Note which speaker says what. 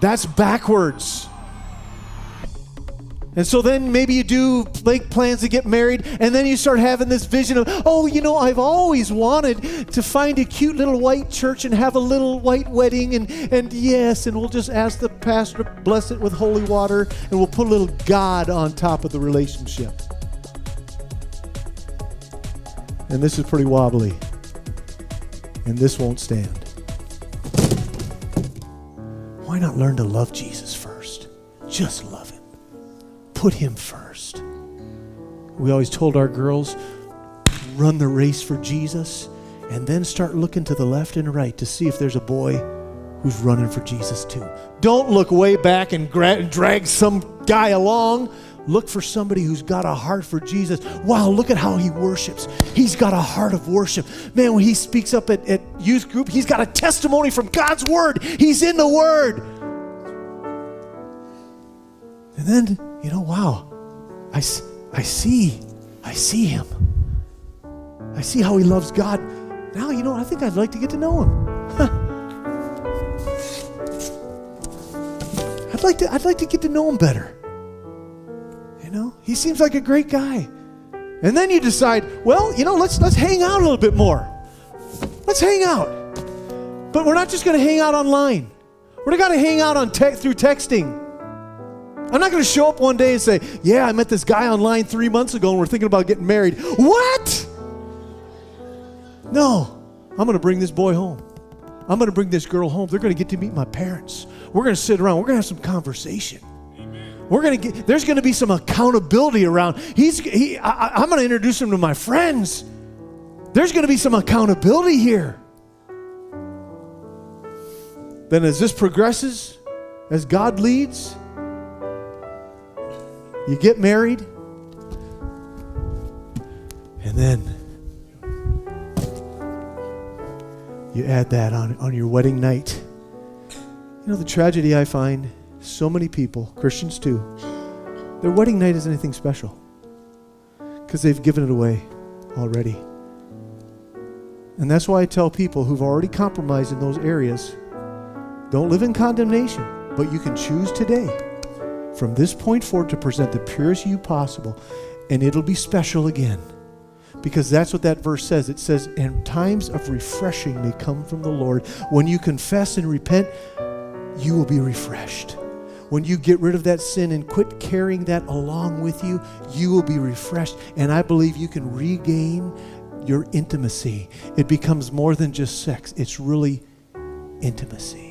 Speaker 1: That's backwards. And so then maybe you do make plans to get married, and then you start having this vision of, oh, you know, I've always wanted to find a cute little white church and have a little white wedding, and yes, and we'll just ask the pastor to bless it with holy water, and we'll put a little God on top of the relationship. And this is pretty wobbly, and this won't stand. Why not learn to love Jesus first? Just love him. Put him first. We always told our girls, run the race for Jesus, and then start looking to the left and right to see if there's a boy who's running for Jesus too. Don't look way back and drag some guy along. Look for somebody who's got a heart for Jesus. Wow, look at how he worships. He's got a heart of worship. Man, when he speaks up at youth group, he's got a testimony from God's word. He's in the word. And then, you know, wow, I see him. I see how he loves God. Now, you know, I think I'd like to get to know him. I'd like to get to know him better. You know, he seems like a great guy. And then you decide, well, you know, let's hang out a little bit more. Let's hang out. But we're not just going to hang out online. We're going to hang out on through texting. I'm not going to show up one day and say, yeah, I met this guy online 3 months ago and we're thinking about getting married. What? No, I'm going to bring this boy home. I'm going to bring this girl home. They're going to get to meet my parents. We're going to sit around. We're going to have some conversation. Amen. There's going to be some accountability around. I'm going to introduce him to my friends. There's going to be some accountability here. Then as this progresses, as God leads, you get married, and then you add that on your wedding night. You know, the tragedy I find, so many people, Christians too, their wedding night isn't anything special because they've given it away already. And that's why I tell people who've already compromised in those areas, don't live in condemnation, but you can choose today from this point forward to present the purest you possible, and it'll be special again. Because that's what that verse says. It says, and times of refreshing may come from the Lord. When you confess and repent, you will be refreshed. When you get rid of that sin and quit carrying that along with you, you will be refreshed. And I believe you can regain your intimacy. It becomes more than just sex. It's really intimacy.